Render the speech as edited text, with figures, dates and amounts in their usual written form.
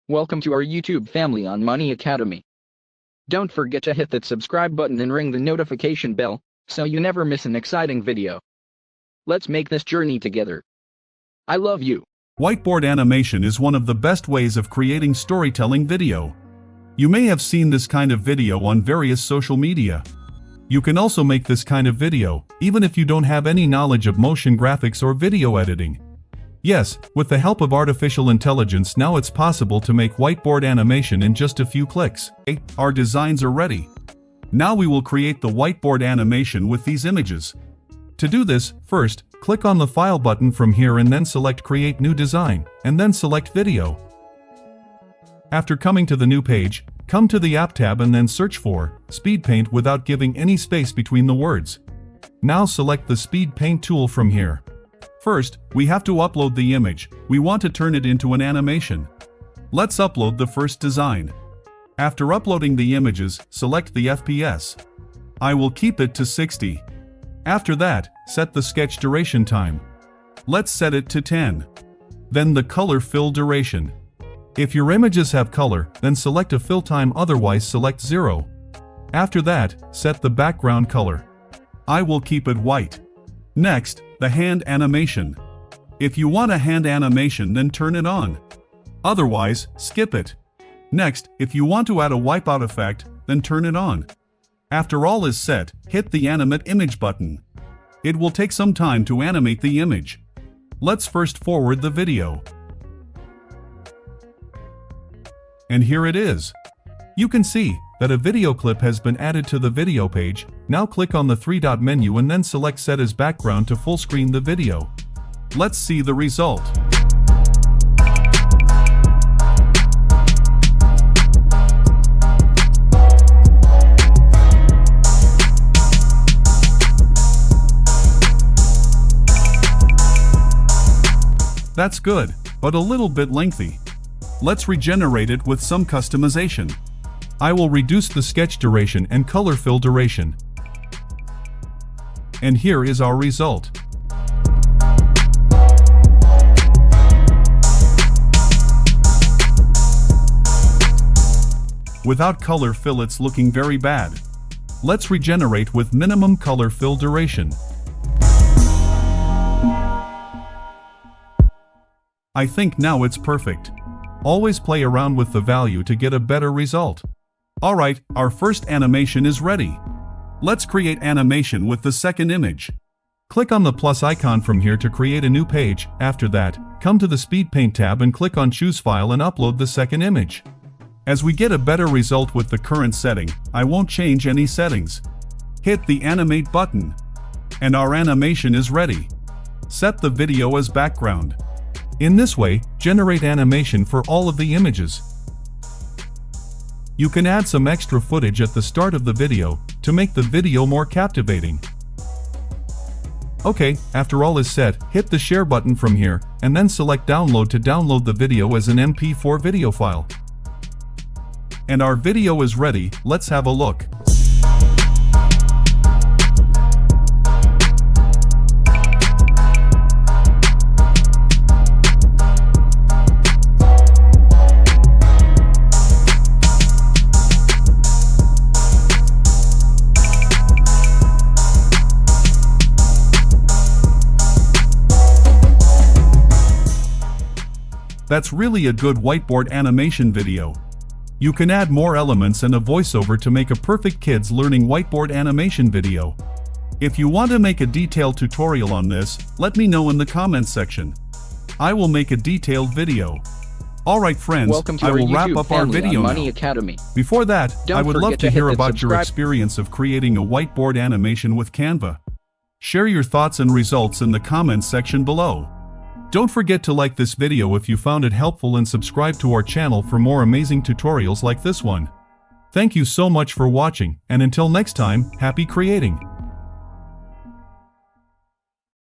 Welcome to our YouTube family on Money Academy. Don't forget to hit that subscribe button and ring the notification bell, so you never miss an exciting video. Let's make this journey together. I love you. Whiteboard animation is one of the best ways of creating storytelling video. You may have seen this kind of video on various social media. You can also make this kind of video, even if you don't have any knowledge of motion graphics or video editing. Yes, with the help of artificial intelligence now it's possible to make whiteboard animation in just a few clicks. Our designs are ready. Now we will create the whiteboard animation with these images. To do this, first, click on the File button from here and then select Create New Design, and then select Video. After coming to the new page, come to the App tab and then search for Speed Paint without giving any space between the words. Now select the Speed Paint tool from here. First, we have to upload the image. We want to turn it into an animation. Let's upload the first design. After uploading the images, select the FPS. I will keep it to 60. After that, set the sketch duration time. Let's set it to 10. Then the color fill duration. If your images have color, then select a fill time, otherwise select 0. After that, set the background color. I will keep it white. Next, the hand animation. If you want a hand animation, then turn it on. Otherwise, skip it. Next, if you want to add a wipeout effect, then turn it on. After all is set, hit the Animate Image button. It will take some time to animate the image. Let's first forward the video. And here it is. You can see that a video clip has been added to the video page. Now click on the three-dot menu and then select Set as Background to full screen the video. Let's see the result. That's good, but a little bit lengthy. Let's regenerate it with some customization. I will reduce the sketch duration and color fill duration. And here is our result. Without color fill it's looking very bad. Let's regenerate with minimum color fill duration. I think now it's perfect. Always play around with the value to get a better result. Alright, our first animation is ready. Let's create animation with the second image. Click on the plus icon from here to create a new page. After that, come to the Speed Paint tab and click on Choose File and upload the second image. As we get a better result with the current setting, I won't change any settings. Hit the Animate button. And our animation is ready. Set the video as background. In this way, generate animation for all of the images. You can add some extra footage at the start of the video to make the video more captivating. Okay, after all is set, hit the Share button from here, and then select Download to download the video as an MP4 video file. And our video is ready. Let's have a look. That's really a good whiteboard animation video. You can add more elements and a voiceover to make a perfect kids learning whiteboard animation video. If you want to make a detailed tutorial on this, let me know in the comments section. I will make a detailed video. Alright friends, I will wrap up our video now. Before that, I would love to hear about your experience of creating a whiteboard animation with Canva. Share your thoughts and results in the comments section below. Don't forget to like this video if you found it helpful and subscribe to our channel for more amazing tutorials like this one. Thank you so much for watching, and until next time, happy creating!